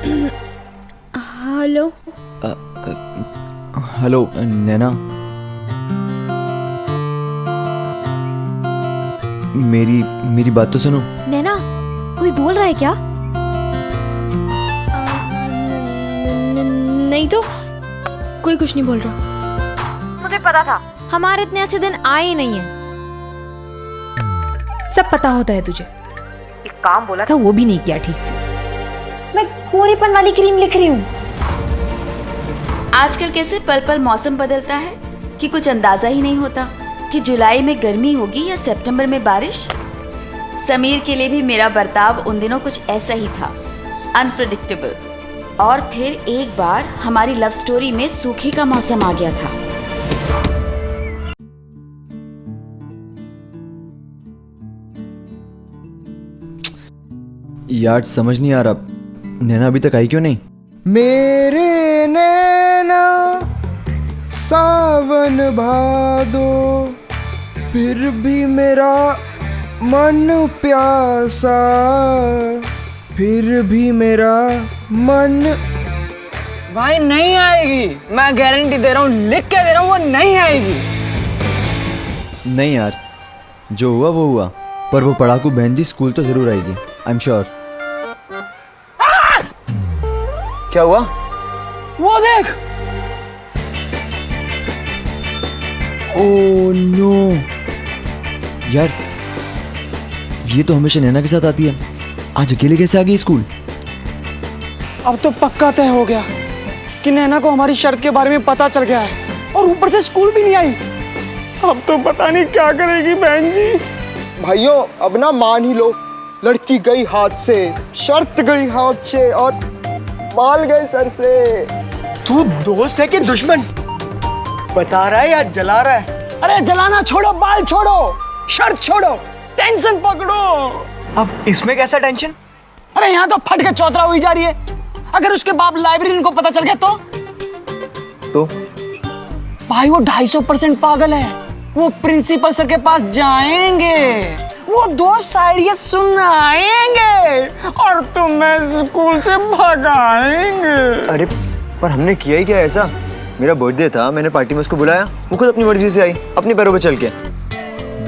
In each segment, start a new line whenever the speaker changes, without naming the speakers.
Hello.
Hello नैना, मेरी बात तो सुनो।
नैना, कोई बोल रहा है क्या? नहीं तो कोई कुछ नहीं बोल रहा।
मुझे पता था
हमारे इतने अच्छे दिन आए ही नहीं है।
सब पता होता है तुझे। एक काम बोला था वो भी नहीं किया ठीक से।
मैं गोरीपन वाली क्रीम लिख रही हूँ।
आजकल कैसे पल पल मौसम बदलता है कि कुछ अंदाजा ही नहीं होता कि जुलाई में गर्मी होगी या सितंबर में बारिश। समीर के लिए भी मेरा बर्ताव उन दिनों कुछ ऐसा ही था, अनप्रेडिक्टेबल। और फिर एक बार हमारी लव स्टोरी में सूखे का मौसम आ गया था।
यार समझ नहीं आ रहा, नैना अभी तक आई क्यों नहीं?
मेरे नैना सावन भादो, फिर भी मेरा मन प्यासा, फिर भी मेरा मन।
भाई नहीं आएगी, मैं गारंटी दे रहा हूँ, लिख के दे रहा हूँ, वो नहीं आएगी।
नहीं यार, जो हुआ वो हुआ, पर वो पढ़ाकू बहन जी स्कूल तो जरूर आएगी, आई एम श्योर। क्या हुआ?
वो देख।
ओह नो यार, ये तो हमेशा नैना के साथ आती है, आज अकेले कैसे आ गई स्कूल?
अब तो पक्का तय हो गया कि नैना को हमारी शर्त के बारे में पता चल गया है और ऊपर से स्कूल भी नहीं आई। अब तो पता नहीं क्या करेगी बहन जी।
भाइयों अब ना मान ही लो, लड़की गई हाथ से, शर्त गई हाथ से और बाल गए सर से। तू दोस्त है कि दुश्मन? बता रहा है या जला रहा है?
अरे जलाना छोड़ो, बाल छोड़ो, शर्त छोड़ो, टेंशन पकड़ो।
अब इसमें कैसा टेंशन?
अरे यहाँ तो फट के चौतरा हुई जा रही है। अगर उसके बाप लाइब्रेरियन को पता चल गया तो भाई वो 250% पागल है। वो प्रिंसिपल सर के पास जाएंगे, वो 2 शायरियां सुनाएंगे और तुम्हें स्कूल से भगाएंगे।
अरे पर हमने किया ही क्या ऐसा? मेरा बर्थडे था, मैंने पार्टी में उसको बुलाया, वो खुद अपनी मर्जी से आई, अपने पैरों पे चल के।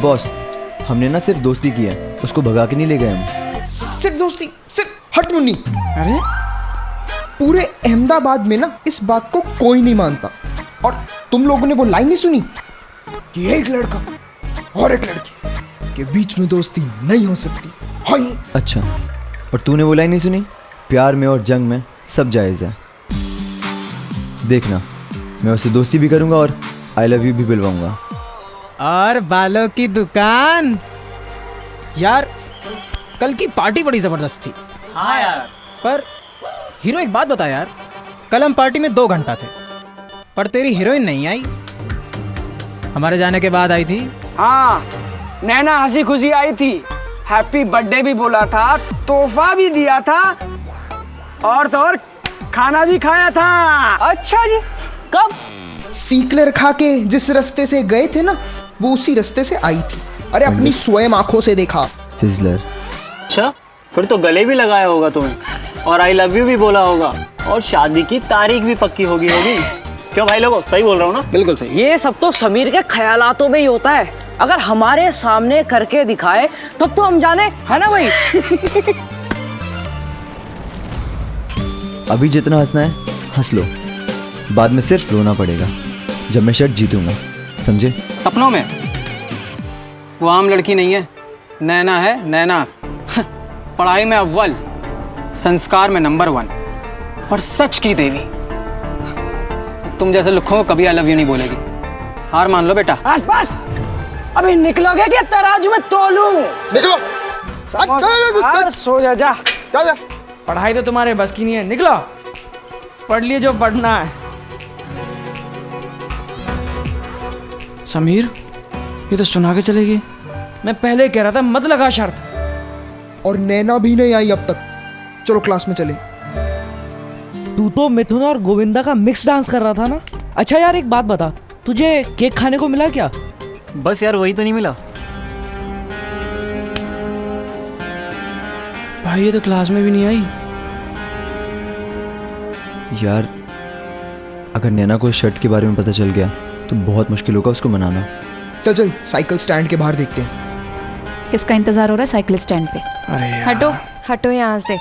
बॉस, हमने ना सिर्फ दोस्ती की है, उसको भगा के नहीं ले गए हम।
सिर्फ दोस्ती? सिर्फ हट मुन्नी।
अरे
पूरे अहमदाबाद में ना इस बात को कोई नहीं मानता। और तुम लोगों ने वो लाइन नहीं सुनी कि एक लड़का और एक लड़की के बीच में दोस्ती नहीं हो सकती? हाँ।
अच्छा, और तूने वो लाइन नहीं सुनी, प्यार में और जंग में सब जायज़ है। देखना, मैं उससे दोस्ती भी करूंगा और आई लव यू भी बुलवाऊंगा।
और बालों की दुकान। यार कल की पार्टी बड़ी जबरदस्त थी।
हाँ यार।
पर हीरो एक बात बता यार, कल हम पार्टी में 2 घंटा थे, पर तेरी हीरोइन नहीं आई। हमारे जाने के बाद आई थी।
हाँ, नैना हंसी खुशी आई थी, हैप्पी बर्थडे भी बोला था, तोहफा भी दिया था और तो और खाना भी खाया था। अच्छा जी, कब?
सीकलर खा के जिस रास्ते से गए थे ना, वो उसी रास्ते से आई थी। अरे अपनी स्वयं आंखों से देखा।
सिजलर।
अच्छा, फिर तो गले भी लगाया होगा तुम्हें और आई लव यू भी बोला होगा और शादी की तारीख भी पक्की होगी। क्यों भाई लोगों, सही बोल रहा हूँ ना?
बिल्कुल सही।
ये सब तो समीर के ख्यालातों में ही होता है, अगर हमारे सामने करके दिखाए तब तो हम जाने, है ना भाई?
अभी जितना हंसना है हंस लो, बाद में सिर्फ रोना पड़ेगा जब मैं शर्ट जीतूंगा, समझे?
सपनों में वो आम लड़की नहीं है, नैना है, नैना। पढ़ाई में अव्वल, संस्कार में नंबर 1 और सच की देवी। तुम जैसे लुक्खों को कभी आई लव यू नहीं बोलेगी। हार मान लो बेटा। बस अभी निकलोगे क्या तराजू में तोलूं?
निकलो।
सो जा।
पढ़ाई तो तुम्हारे बस की नहीं है, निकलो, पढ़ लिए जो पढ़ना है। समीर, ये तो सुना के चलेगी। मैं पहले कह रहा था मत लगा शर्त।
और नैना भी नहीं आई अब तक। चलो क्लास में चले।
तू तो मिथुन और गोविंदा का मिक्स डांस कर रहा था ना। अच्छा यार एक बात बता, तुझे केक खाने को मिला क्या?
बस यार वही तो नहीं मिला।
भाई ये तो क्लास में भी नहीं आई।
यार अगर नैना को इस शर्त के बारे में पता चल गया तो बहुत मुश्किल होगा उसको मनाना।
चल चल साइकिल स्टैंड के बाहर देखते हैं।
किसका इंतजार हो रहा है साइकिल स्टैंड पे?
हटो हटो यहाँ से।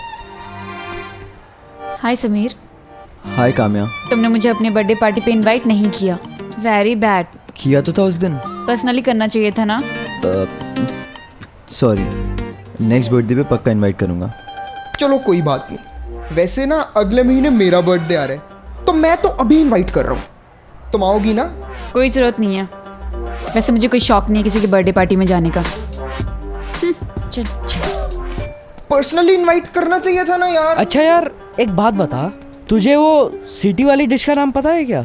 हाय समीर,
हाय काम्या।
तुमने मुझे अपने बर्थडे पार्टी पे इनवाइट नहीं किया। Very bad.
किया तो था उस दिन।
पर्सनली करना चाहिए था ना।
सॉरी, नेक्स्ट बर्थडे पे पक्का इनवाइट करूँगा।
चलो कोई बात नहीं। वैसे ना अगले महीने मेरा बर्थडे आ रहा है तो मैं तो अभी इनवाइट कर रहा हूँ। तुम आओगी ना?
कोई जरूरत नहीं है। वैसे मुझे कोई शौक नहीं है किसी की बर्थडे पार्टी में जाने का। चल चल।
पर्सनली इनवाइट करना चाहिए था ना यार।
अच्छा यार एक बात बता, तुझे वो सिटी वाली डिश का नाम पता है क्या?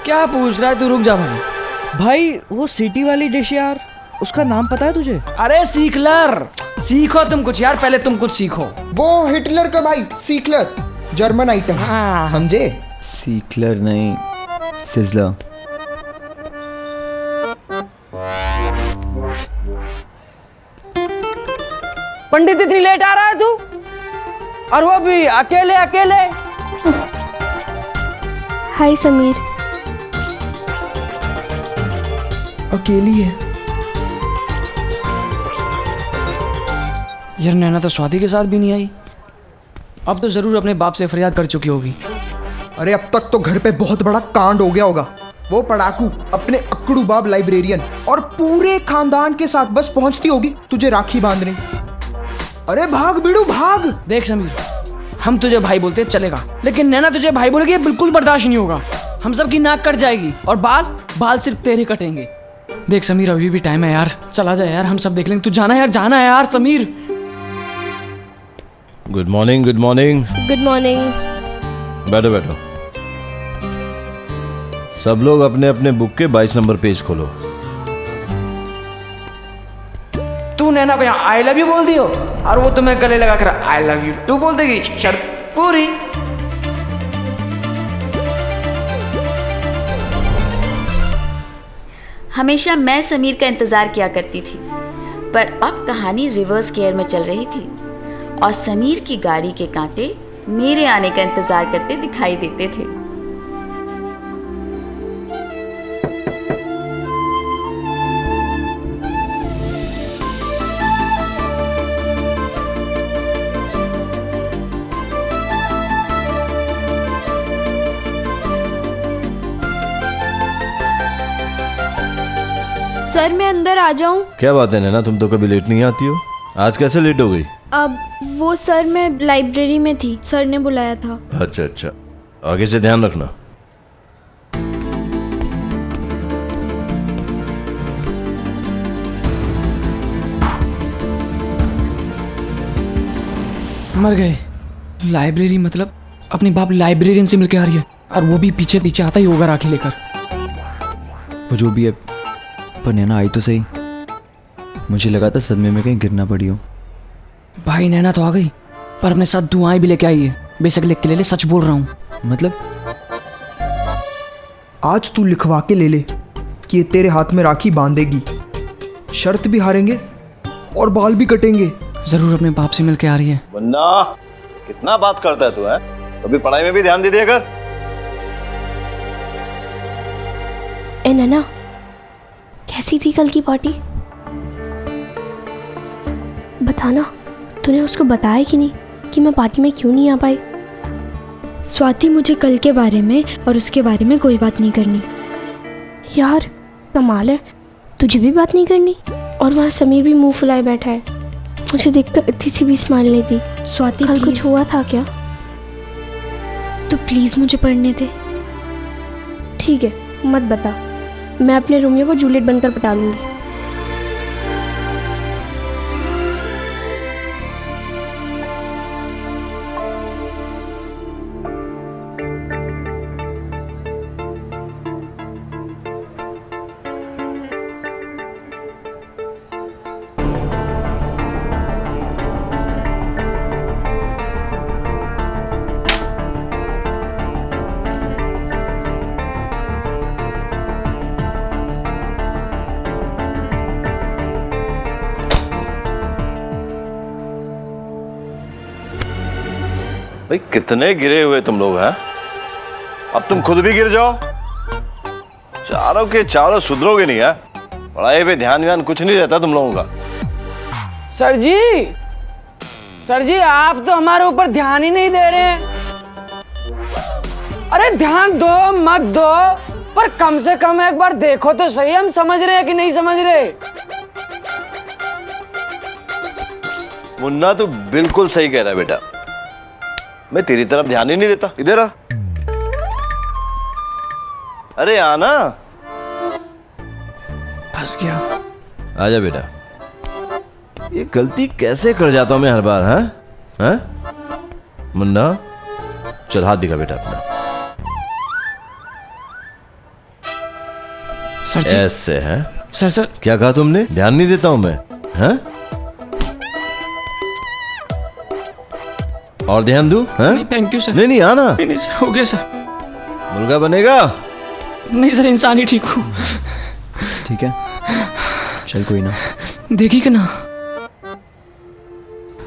क्या पूछ रहा है तू? रुक जा भाई।
भाई वो सिटी वाली डिश यार, उसका नाम पता है तुझे?
अरे सीखलर, सीखो तुम कुछ यार, पहले तुम कुछ सीखो।
वो हिटलर का भाई, सीखलर, जर्मन आइटम, समझे?
सीखलर नहीं, सिजलर।
पंडित इतनी लेट आ रहा है तू, और वो भी अकेले अकेले।
हाय समीर।
अकेली है
यार। नैना तो स्वाति के साथ भी नहीं आई। अब तो जरूर अपने बाप से फरियाद कर चुकी होगी।
अरे अब तक तो घर पे बहुत बड़ा कांड हो गया होगा। वो पढ़ाकू अपने अक्कड़ू बाब लाइब्रेरियन और पूरे खानदान के साथ बस पहुंचती होगी तुझे राखी बांधने। अरे भाग बिड़ू भाग।
देख समीर, हम तुझे भाई बोलते चलेगा, लेकिन नैना तुझे भाई बोलेगी ये बिल्कुल बर्दाश्त नहीं होगा। हम सब की नाक कट जाएगी और बाल सिर्फ तेरे कटेंगे। देख समीर, अभी भी टाइम है यार, चला जा यार, हम सब देख लेंगे। तू जाना यार, जाना है यार Sameer.
Good morning. Good morning.
Good morning.
बैठो बैठो। सब लोग अपने अपने बुक के 22 नंबर पेज खोलो।
तू नैना को यहाँ आई लव यू बोल दियो और वो तुम्हें गले लगा कर आई लव यू टू बोल देगी। शर्त पूरी।
हमेशा मैं समीर का इंतजार किया करती थी, पर अब कहानी रिवर्स गियर में चल रही थी और समीर की गाड़ी के कांटे मेरे आने का इंतजार करते दिखाई देते थे।
सर मैं अंदर आ जाऊं?
क्या बात है नैना, तुम तो कभी लेट नहीं आती हो, आज कैसे लेट हो गई?
अब वो सर मैं लाइब्रेरी में थी, सर ने बुलाया था।
अच्छा अच्छा, आगे से ध्यान रखना।
मर गए। लाइब्रेरी मतलब अपनी बाप लाइब्रेरियन से मिलके आ रही है, और वो भी पीछे पीछे आता ही होगा राखी लेकर।
वो जो भी है, पर नैना आई तो सही। मुझे लगा था सदमे में कहीं गिरना पड़ी हो।
भाई नैना तो आ गई, पर अपने साथ दुआएं भी लेके आई है। बेशक लिख के ले ले, सच बोल रहा हूँ।
मतलब
आज तू लिखवा के ले ले कि ये तेरे हाथ में राखी बांधेगी। शर्त भी हारेंगे और बाल भी कटेंगे।
जरूर अपने बाप से मिलके आ रही है।
बन्ना, कितना बात करता है तू है? कभी पढ़ाई में भी ध्यान दे दिया कर।
ए नैना, कैसी थी कल की पार्टी? बताना, तूने उसको बताया कि नहीं कि मैं पार्टी में क्यों नहीं आ पाई? स्वाति, मुझे कल के बारे में और उसके बारे में कोई बात नहीं करनी। यार कमाल है, तुझे भी बात नहीं करनी? और वहाँ समीर भी मुंह फुलाए बैठा है। मुझे देखकर इतनी सी भी स्माइल नहीं दी। स्वाति, कल कुछ हुआ था क्या? तो प्लीज मुझे पढ़ने दे। ठीक है, मत बता, मैं अपने रोमियो को जूलियट बनकर पटा लूंगी।
भाई कितने गिरे हुए तुम लोग हैं? अब तुम खुद भी गिर जाओ, चारों के चारों सुधरोगे नहीं है? पढ़ाई पे ध्यान कुछ नहीं रहता तुम लोगों का।
सर जी आप तो हमारे ऊपर ध्यान ही नहीं दे रहे हैं। अरे ध्यान दो मत दो, पर कम से कम एक बार देखो तो सही, हम समझ रहे हैं कि नहीं समझ रहे।
मुन्ना तू बिल्कुल सही कह रहा है बेटा, मैं तेरी तरफ ध्यान ही नहीं देता। इधर आ, अरे आना।
फंस गया।
आजा बेटा, ये गलती कैसे कर जाता हूं मैं हर बार? हैं मुन्ना, चल हाथ दिखा बेटा अपना।
सर जी
ऐसे हैं?
सर
क्या कहा तुमने? ध्यान नहीं देता हूं मैं? हैं? और ध्यान दूं? हैं?
Thank you sir.
नहीं आना।
नहीं सर, हो गया सर।
मुर्गा बनेगा?
नहीं सर, इंसान ही ठीक हूँ।
ठीक है, चल कोई ना।
देखी कि ना,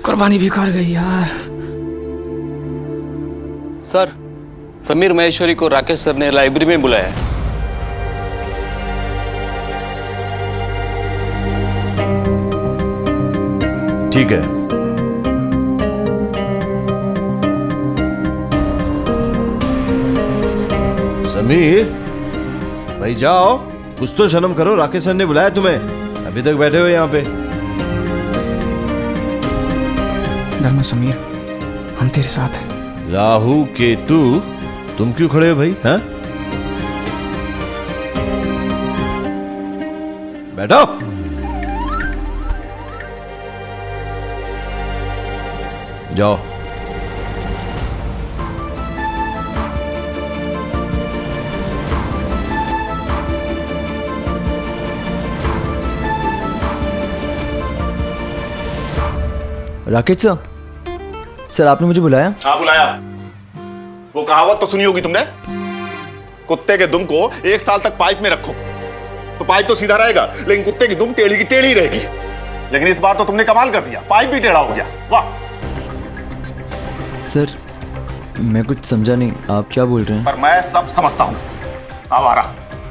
कुर्बानी भी कर गई यार।
सर, समीर महेश्वरी को राकेश सर ने लाइब्रेरी में बुलाया है।
ठीक है। समीर भाई जाओ, कुछ तो शर्म करो, राकेश सर ने बुलाया तुम्हें, अभी तक बैठे हो यहाँ पे।
धर्म समीर, हम तेरे साथ हैं।
राहु केतु, तुम क्यों खड़े हो भाई? हैं? बैठो। जाओ।
राकेश सर, आपने मुझे बुलाया?
हाँ बुलाया। वो कहावत तो सुनी होगी तुमने, कुत्ते के दुम को 1 साल तक पाइप में रखो तो पाइप तो सीधा रहेगा, लेकिन कुत्ते की दुम टेढ़ी की टेढ़ी रहेगी। लेकिन इस बार तो तुमने कमाल कर दिया, पाइप भी टेढ़ा हो गया। वाह।
सर मैं कुछ समझा नहीं, आप क्या बोल रहे हैं?
पर मैं सब समझता हूं। आवारा,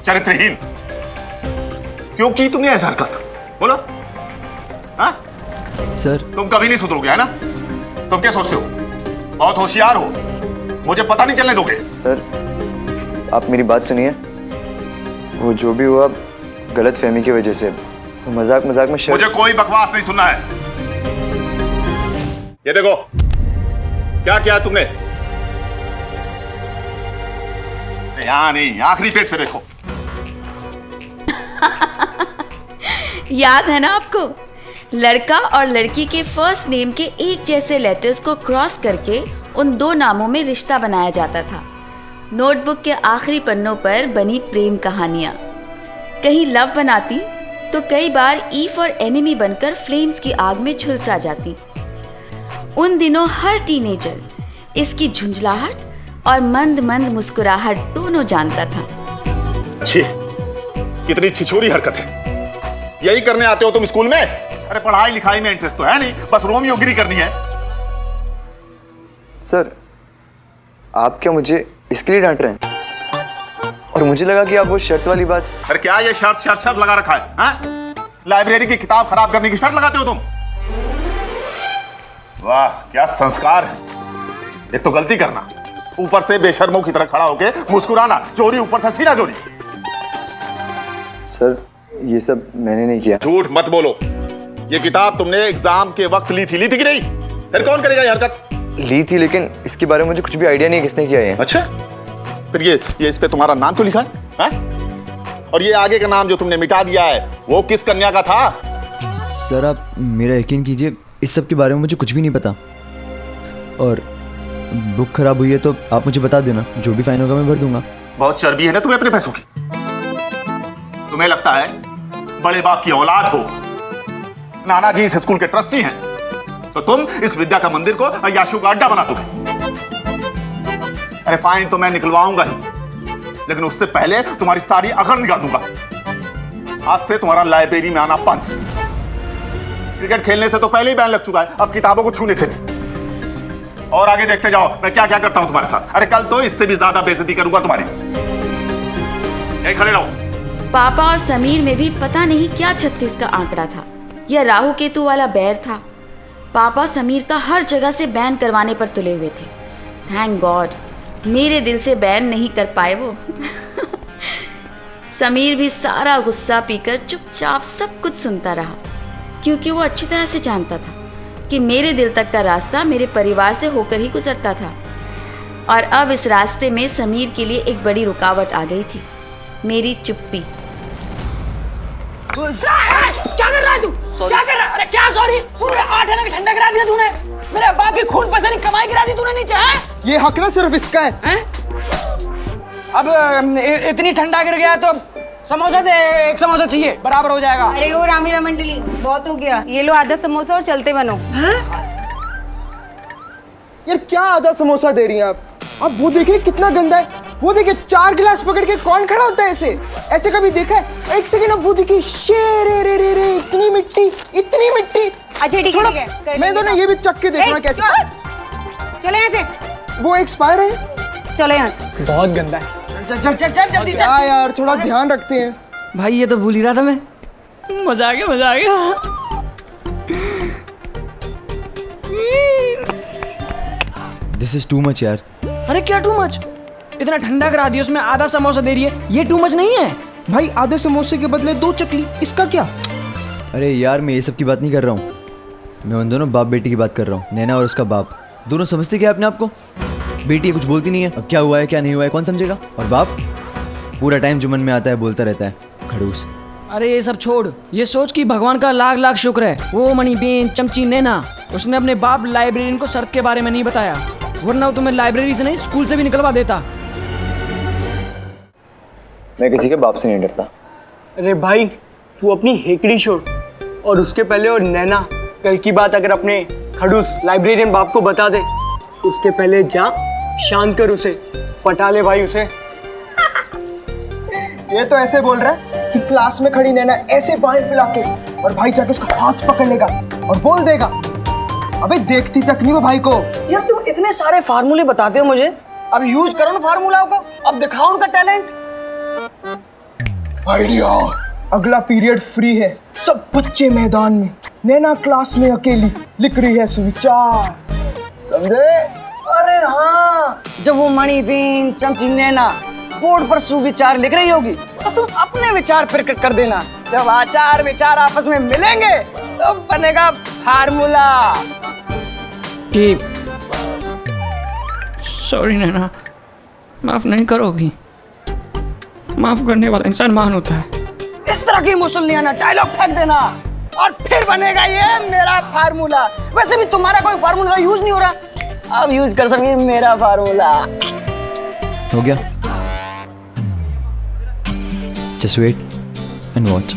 चरित्रहीन, क्यों की तुमने ऐसा हरकत? बोलो। हाँ
सर,
तुम कभी नहीं सुधरोगे, है ना? तुम क्या सोचते हो बहुत होशियार हो, मुझे पता नहीं चलने दोगे?
सर आप मेरी बात सुनिए, वो जो भी हुआ गलत फहमी की वजह से, मजाक मजाक में
मुझे कोई बकवास नहीं सुनना है। ये देखो क्या किया तुमने। यहां नहीं, आखिरी पेज पे देखो।
याद है ना आपको, लड़का और लड़की के फर्स्ट नेम के एक जैसे लेटर्स को क्रॉस करके उन 2 नामों में रिश्ता बनाया जाता था। नोटबुक के आखिरी पन्नों पर बनी प्रेम कहानियां कहीं लव बनाती तो कई बार ई फॉर एनिमी बनकर फ्लेम्स की आग में झुलसा जाती। उन दिनों हर टीनेजर इसकी झुंझलाहट और मंद मंद मुस्कुराहट दोनों जानता था।
छी, कितनी छिछोरी हरकत है। यही करने आते हो तुम स्कूल में? अरे पढ़ाई लिखाई में इंटरेस्ट तो है नहीं, बस रोमियोगिरी करनी है।
सर आप क्या मुझे इसके लिए डांट रहे हैं? और मुझे लगा कि आप वो शर्त वाली बात।
अरे क्या ये शर्त लगा रखा है? हाँ? लाइब्रेरी की किताब खराब करने की शर्त लगाते हो तुम? वाह क्या संस्कार है। एक तो गलती करना, ऊपर से बेशर्मों की तरह खड़ा होके मुस्कुराना, चोरी ऊपर से सीना चोरी।
सर ये सब मैंने नहीं किया।
झूठ मत बोलो। ये किताब तुमने एग्जाम के वक्त ली थी कि नहीं? फिर कौन करेगा ये हरकत?
ली थी, लेकिन इसके बारे में मुझे कुछ भी आइडिया नहीं किसने किया है।
अच्छा, फिर ये इस पे तुम्हारा नाम क्यों लिखा है? और ये आगे का नाम जो तुमने मिटा दिया है, वो किस कन्या का था?
सर आप मेरा यकीन कीजिए, इस सब के बारे में मुझे कुछ भी नहीं पता। और बुक खराब हुई है तो आप मुझे बता देना, जो भी फाइन होगा मैं भर दूंगा।
बहुत चर्बी है ना तुम्हें अपने पैसों की। तुम्हें लगता है बड़े बाप की औलाद हो, नाना जी इस स्कूल के ट्रस्टी हैं, तो तुम इस विद्या का मंदिर को अय्याशों का अड्डा बना दोगे। अरे फाइन तो मैं निकलवाऊंगा ही, लेकिन उससे पहले तुम्हारी सारी अकड़ निकाल दूंगा। आज से तुम्हारा लाइब्रेरी में आना बंद। क्रिकेट खेलने से तो पहले ही बैन लग चुका है, अब किताबों को छूने से भी। और आगे देखते जाओ मैं क्या क्या करता हूं तुम्हारे साथ। अरे कल तो इससे भी ज्यादा बेइज्जती करूंगा तुम्हारी। यहीं खड़े रहो।
पापा और समीर में भी पता नहीं क्या 36 का आंकड़ा था। यह राहु केतु वाला बैर था। पापा समीर का हर जगह से बैन करवाने पर तुले हुए थे। थैंक गॉड मेरे दिल से बैन नहीं कर पाए वो। समीर भी सारा गुस्सा पीकर चुपचाप सब कुछ सुनता रहा, क्योंकि वो अच्छी तरह से जानता था कि मेरे दिल तक का रास्ता मेरे परिवार से होकर ही गुजरता था। और अब इस रास्ते में समीर के लिए एक बड़ी रुकावट आ गई थी, मेरी चुप्पी।
क्या कर रहा है तू? क्या कर रहा है? अरे क्या सॉरी? पूरे 8 आने का ठंडा गिरा दिया तूने। मेरे बाप की खून पसीने की कमाई गिरा दी तूने नीचे। हैं?
ये हक ना सिर्फ इसका है।
अब इतनी ठंडा गिर गया तो समोसा दे, एक समोसा चाहिए, बराबर हो जाएगा।
अरे ओ रामलीला मंडली बहुत हो गया, ये लो आधा समोसा और चलते बनो।
यार क्या आधा समोसा दे रही हैं आप? अब वो देखिए कितना गंदा है। वो देखिए 4 गिलास पकड़ के कौन खड़ा होता है ऐसे? ऐसे कभी देखा है? एक सेकंड। अब वो देखिए शेरे रे रे रे इतनी मिट्टी, इतनी मिट्टी।
अच्छा ठीक है
मैं तो ना ये भी चख के देखना कैसे।
चलो यहाँ से।
वो एक्सपायर है।
चलो यहाँ से।
बहुत गंदा है। चल चल चल चल जल्दी चल।
हाँ यार थोड़ा ध्यान रखते हैं।
भाई ये तो भूल ही रहा था मैं। मजा आ गया मजा आ गया।
दिस इज टू मच यार।
अरे क्या टू मच? इतना ठंडा करा दिया, उसमें आधा समोसा दे रही है, ये टू मच नहीं है?
भाई आधे समोसे के बदले 2 चकली, इसका क्या?
अरे यार मैं ये सब की बात नहीं कर रहा हूँ, मैं उन दोनों बाप बेटी की बात कर रहा हूँ। नैना और उसका बाप दोनों समझते क्या अपने आप को? बेटी कुछ बोलती नहीं है, अब क्या हुआ है क्या नहीं हुआ है कौन समझेगा? और बाप पूरा टाइम जो मन में आता है बोलता रहता है, खड़ूस।
अरे ये सब छोड़, ये सोच कि भगवान का लाख लाख शुक्र है वो मणिबेन चमची नैना उसने अपने बाप लाइब्रेरियन को शर्त के बारे में नहीं बताया, वरना तुम्हें लाइब्रेरी से नहीं स्कूल से भी निकलवा देता।
मैं किसी के बाप से नहीं डरता।
अरे भाई तू अपनी हेकड़ी छोड़ और उसके पहले और नैना कल की बात अगर अपने खड़ूस लाइब्रेरियन बाप को बता दे, उसके पहले जा शांत कर उसे, पटा ले भाई उसे।
ये तो ऐसे बोल रहा है कि क्लास में खड़ी नैना ऐसे बाहें फैला के और भाई जाके उसका हाथ पकड़ लेगा और बोल देगा। अबे देखती तक नहीं वो भाई को।
यार तुम इतने सारे फार्मूले बताते हो मुझे, अब यूज करो ना फार्मूलाओं को, अब दिखाओ उनका टैलेंट।
आइडिया, अगला पीरियड फ्री है, सब बच्चे मैदान में, नैना क्लास में अकेली लिख रही है सुविचार, समझे?
अरे हाँ, जब वो मणिबेन चमची नैना बोर्ड पर सुविचार लिख रही होगी तो तुम अपने विचार प्रकट कर देना। जब आचार विचार आपस में मिलेंगे तो बनेगा फार्मूला। ठीक, सॉरी नैना, माफ नहीं करोगी? माफ करने वाला इंसान महान होता है। इस तरह की इमोशन नहीं आना, डायलॉग फेंक देना और फिर बनेगा ये मेरा फार्मूला। वैसे भी तुम्हारा कोई फार्मूला यूज नहीं हो रहा, अब यूज कर सके मेरा फार्मूला।
हो गया, जस्ट वेट एंड वॉच।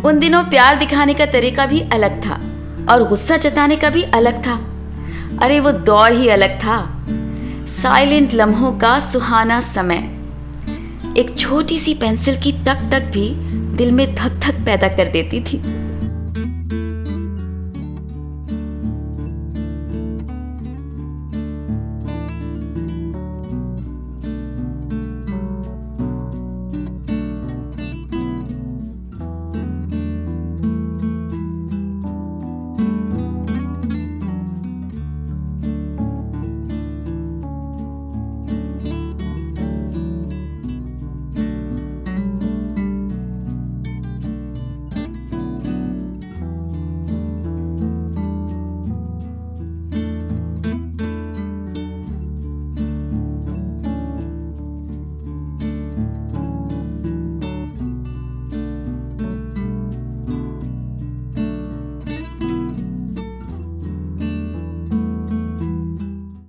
उन दिनों प्यार दिखाने का तरीका भी अलग था और गुस्सा जताने का भी अलग था। अरे वो दौर ही अलग था, साइलेंट लम्हों का सुहाना समय। एक छोटी सी पेंसिल की टक टक भी दिल में धक धक पैदा कर देती थी।